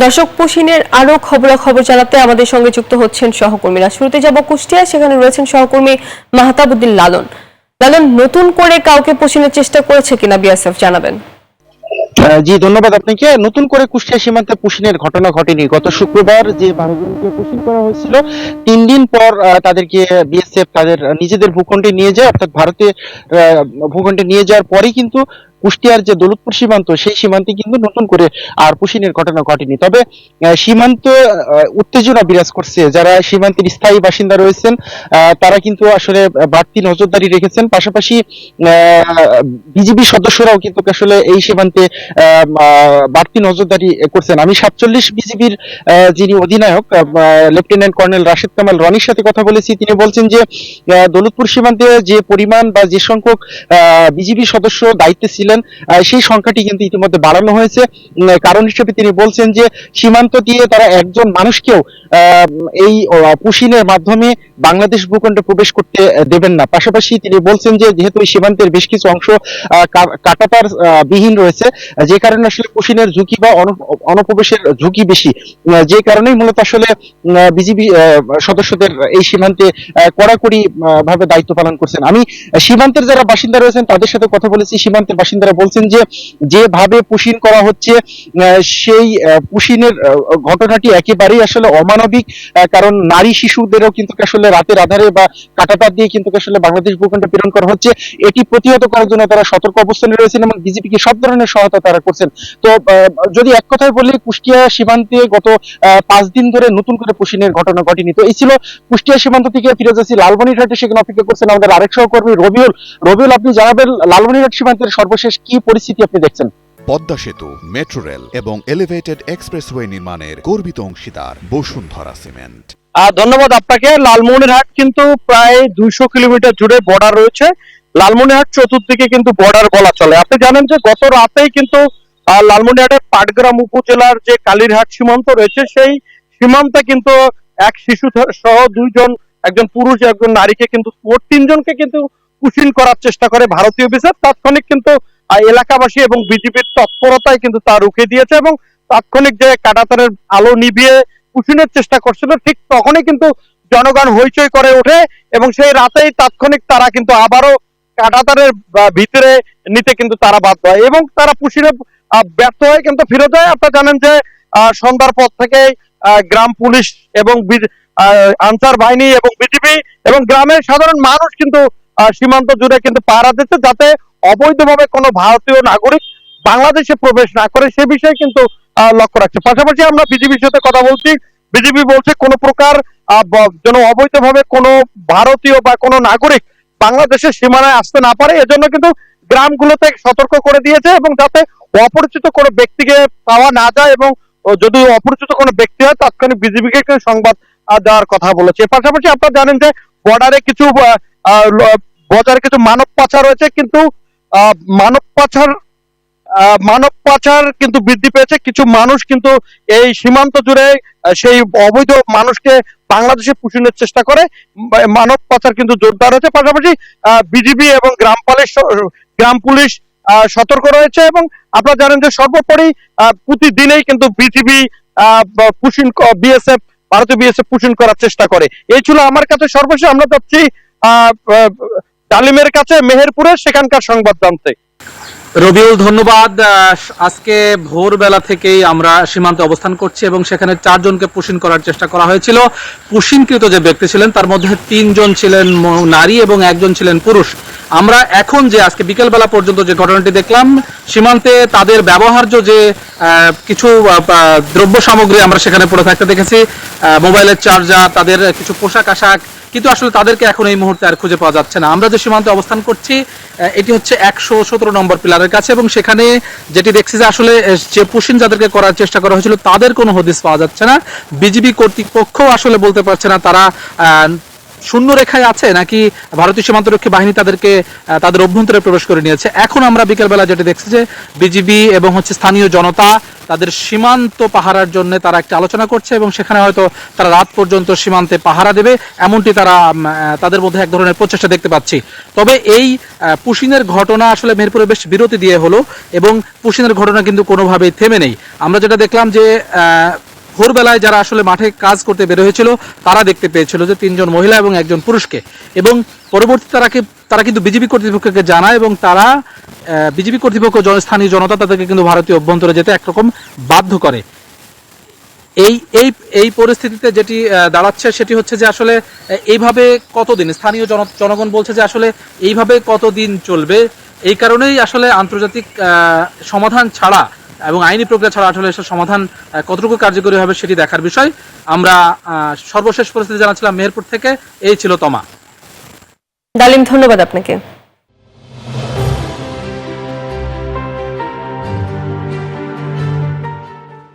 দর্শক, পুশিনের আরো খবরাখবর জানাতে আমাদের সঙ্গে যুক্ত হচ্ছেন সহকর্মীরা। শুরুতে যাব কুষ্টিয়া, সেখানে রয়েছেন সহকর্মী মাহতাবুদ্দিন লালন। লালন, নতুন করে কাউকে পুশিনের চেষ্টা করেছে কিনা বিএসএফ জানাবেন। জি ধন্যবাদ আপনাকে। নতুন করে কুষ্টিয়া সীমান্তে পুশিনের ঘটনা ঘটেনি। গত শুক্রবার যে 12 জনকে পুশিন করা হয়েছিল, 3 দিন পর তাদেরকে বিএসএফ তাদের নিজেদের ভূখণ্ডে নিয়ে যায়, অর্থাৎ ভারতে ভূখণ্ডে নিয়ে যাওয়ার পরেই কিন্তু কুষ্টিয়ার যে দৌলতপুর সীমান্ত, সেই সীমান্তে কিন্তু নতুন করে আর পুশিনের ঘটনা ঘটেনি। তবে সীমান্ত উত্তেজনা বিরাজ করছে। যারা সীমান্তের স্থায়ী বাসিন্দা রয়েছেন তারা কিন্তু আসলে বাড়তি নজরদারি রেখেছেন। পাশাপাশি বিজিবি সদস্যরাও কিন্তু আসলে এই সীমান্তে বাড়তি নজরদারি করছেন। আমি 47 বিজিবির যিনি অধিনায়ক লেফটেন্যান্ট কর্নেল রাশেদ কামাল রনির সাথে কথা বলেছি। তিনি বলছেন যে দৌলতপুর সীমান্তে যে পরিমাণ বা যে সংখ্যক বিজিবি সদস্য দায়িত্বে ছিলেন, সেই সংখ্যাটি কিন্তু ইতিমধ্যে বাড়ানো হয়েছে। কারণ হিসেবে তিনি বলছেন যে সীমান্ত দিয়ে তারা একজন মানুষকেও এই পুশিনের মাধ্যমে বাংলাদেশ ভূখণ্ডে প্রবেশ করতে দেবেন না। পাশাপাশি তিনি বলছেন যে যেহেতু এই সীমান্তের বেশ কিছু অংশ কাঁটাতার বিহীন রয়েছে, যে কারণে আসলে পুশিনের ঝুঁকি বা অনুপ্রবেশের ঝুঁকি বেশি, যে কারণেই মূলত আসলে বিজিবি সদস্যদের এই সীমান্তে কড়াকড়ি ভাবে দায়িত্ব পালন করছেন। আমি সীমান্তের যারা বাসিন্দা রয়েছেন তাদের সাথে কথা বলেছি। সীমান্তের বাসিন্দারা বলছেন যে যেভাবে পুশিন করা হচ্ছে, সেই পুশিনের ঘটনাটি একেবারেই আসলে অমানবিক। কারণ নারী শিশুদেরও কিন্তু আসলে রাতের আধারে বা কাঁটাতার দিয়ে কিন্তু আসলে বাংলাদেশ ভূখণ্ডে প্রেরণ করা হচ্ছে। এটি প্রতিহত করার জন্য তারা সতর্ক অবস্থানে রয়েছেন এবং বিজেপিকে সব ধরনের সহায়তা তারা করছেন। তো যদি এক কথায় বলি, কুষ্টিয়া সীমান্তে গত 5 দিন ধরে নতুন করে পুশিনের ঘটনা ঘটেনি। তো এই ছিল কুষ্টিয়া সীমান্ত থেকে ফিরোজ আসি লালমনিরহাটে, সেখানে অপেক্ষা করছেন আমাদের আরেক সহকর্মী রবিউল। রবিউল, আপনি জানাবেন লালমনিরহাট সীমান্তের সর্বশেষ কি পরিস্থিতি আপনি দেখছেন? পদ্মা সেতু, মেট্রো রেল এবং এলিভেটেড এক্সপ্রেসওয়ে নির্মাণের গর্বিত অংশীদার বসুন্ধরা সিমেন্ট। ধন্যবাদ আপনাকে। লালমনিরহাট কিন্তু প্রায় 200 কিলোমিটার জুড়ে বর্ডার রয়েছে। লালমনিরহাট চতুর্দিকে কিন্তু বর্ডার বলা চলে। আপনি জানেন যে গত রাতেই কিন্তু লালমনিরহাটের পাটগ্রাম উপজেলার যে কালীরহাট সীমান্ত রয়েছে, সেই সীমান্তে কিন্তু এক শিশু সহ 2 জন, একজন পুরুষ একজন নারীকে কিন্তু, মোট 3 জনকে কিন্তু পুশিন করার চেষ্টা করে ভারতীয় বিএসএফ। তাৎক্ষণিক কিন্তু এলাকাবাসী এবং বিজিবির তৎপরতায় কিন্তু তা রুখে দিয়েছে এবং তাৎক্ষণিক যে কাঁটাতারের আলো নিভিয়ে পুশিনের চেষ্টা করছিল, ঠিক তখনই কিন্তু জনগণ হইচই করে ওঠে এবং সেই রাতেই তাৎক্ষণিক তারা কিন্তু আবারও কাঁটাতারের ভিতরে নিতে কিন্তু তারা বাধ্য হয় এবং তারা পুশিনে ব্যর্থ হয়ে কিন্তু ফিরে যায়। আপনারা জানেন যে সন্ধ্যার পর থেকে গ্রাম পুলিশ এবং আনসার বাহিনী এবং বিজিবি এবং গ্রামের সাধারণ মানুষ কিন্তু সীমান্ত জুড়ে কিন্তু পাহারা দিচ্ছে, যাতে অবৈধভাবে কোনো ভারতীয় নাগরিক বাংলাদেশে প্রবেশ না করে, সে বিষয়ে কিন্তু লক্ষ্য রাখছে। পাশাপাশি আমরা বিজিবির সাথে কথা বলছি। বিজিবি বলছে কোনো প্রকার যেন অবৈধভাবে কোনো ভারতীয় বা কোনো নাগরিক বাংলাদেশের সীমানায় আসতে না পারে, এজন্য কিন্তু গ্রামগুলোতে সতর্ক করে দিয়েছে এবং যাতে অপরিচিত কোনো ব্যক্তিকে পাওয়া না যায় এবং যদি অপরিচিত কোনো ব্যক্তি হয় তাৎক্ষণিক বিজিবিকে সংবাদ দেওয়ার কথা বলেছে। পাশাপাশি আপনারা জানেন যে বর্ডারে কিছু বজারে কিছু মানব পাচার রয়েছে, কিন্তু মানব পাচার কিন্তু বৃদ্ধি পেয়েছে। কিছু মানুষ কিন্তু এই সীমান্ত জুড়ে সেই অবৈধ মানুষকে বাংলাদেশে পুষিনের চেষ্টা করে। মানব পাচার কিন্তু জোরদার হয়েছে। পাশাপাশি বিজিবি এবং গ্রাম পুলিশ সতর্ক রয়েছে এবং আপনারা জানেন যে সর্বোপরি প্রতিদিনেই কিন্তু বিজিবি বিএসএফ, ভারতীয় বিএসএফ পুশিন করার চেষ্টা করে। এই ছিল আমার কাছে সর্বশেষ। আমরা যাচ্ছি ডালিমের কাছে মেহেরপুরে, সেখানকার সংবাদ জানতে। রবিউল, ধন্যবাদ। আজকে ভোরবেলা থেকেই আমরা সীমান্তে অবস্থান করছি এবং সেখানে 4 জনকে পুশিন করার চেষ্টা করা হয়েছিল। পুশিনকৃত যে ব্যক্তি ছিলেন তার মধ্যে 3 জন ছিলেন নারী এবং 1 জন ছিলেন পুরুষ। আমরা এখন যে আজকে বিকেলবেলা পর্যন্ত যে ঘটনাটি দেখলাম, সীমান্তে তাদের ব্যবহার্য যে কিছু দ্রব্য সামগ্রী আমরা সেখানে পড়ে থাকতে দেখেছি, মোবাইলের চার্জার, তাদের কিছু পোশাক আশাক, কিন্তু আসলে তাদেরকে এখন এই মুহূর্তে আর খুঁজে পাওয়া যাচ্ছে না। আমরা যে সীমান্তে অবস্থান করছি এটি হচ্ছে 117 নম্বর পিলারের কাছে এবং সেখানে যেটি দেখছি যে আসলে যে পুশিন যাদেরকে করার চেষ্টা করা হয়েছিল তাদের কোনো হদিস পাওয়া যাচ্ছে না। বিজিবি কর্তৃপক্ষ আসলে বলতে পারছে না তারা শূন্য রেখায় আছে নাকি ভারতীয় সীমান্তরক্ষী বাহিনী তাদেরকে তাদের অভ্যন্তরে প্রবেশ করে নিয়েছে? এখন আমরা বিকেলবেলা যেটা দেখছি যে বিজিবি এবং স্থানীয় জনতা তাদের সীমান্ত পাহারার জন্য তারা একটা আলোচনা করছে এবং সেখানে হয়তো তারা রাত পর্যন্ত সীমান্তে পাহারা দেবে, এমনটি তারা তাদের মধ্যে এক ধরনের প্রচেষ্টা দেখতে পাচ্ছি। তবে এই পুশিনের ঘটনা আসলে মেহেরপুরে বেশ বিরতি দিয়ে হলো এবং পুশিনের ঘটনা কিন্তু কোনোভাবেই থেমে নেই। আমরা যেটা দেখলাম যে ভোরবেলায় যারা আসলে মাঠে কাজ করতে বের হয়েছিল তারা দেখতে পেয়েছিল যে 3 জন মহিলা এবং 1 জন পুরুষকে, এবং পরবর্তীতে তারা কিন্তু বিজেপি কর্তৃপক্ষকে জানায় এবং তারা বিজেপি কর্তৃপক্ষ স্থানীয় জনতা তাদেরকে কিন্তু ভারতীয় অভ্যন্তরে যেতে একরকম বাধ্য করে। এই পরিস্থিতিতে যেটি দাঁড়াচ্ছে সেটি হচ্ছে যে আসলে এইভাবে কতদিন, স্থানীয় জনগণ বলছে যে আসলে এইভাবে কতদিন চলবে। এই কারণেই আসলে আন্তর্জাতিক সমাধান ছাড়া এবং আইনি প্রক্রিয়া ছাড়া আসলে এসব সমাধান কতটুকু কার্যকরী হবে সেটি দেখার বিষয়। আমরা সর্বশেষ পরিস্থিতি জানাচ্ছিলাম মেহেরপুর থেকে। এই ছিল তমা। ডালিম, ধন্যবাদ আপনাকে।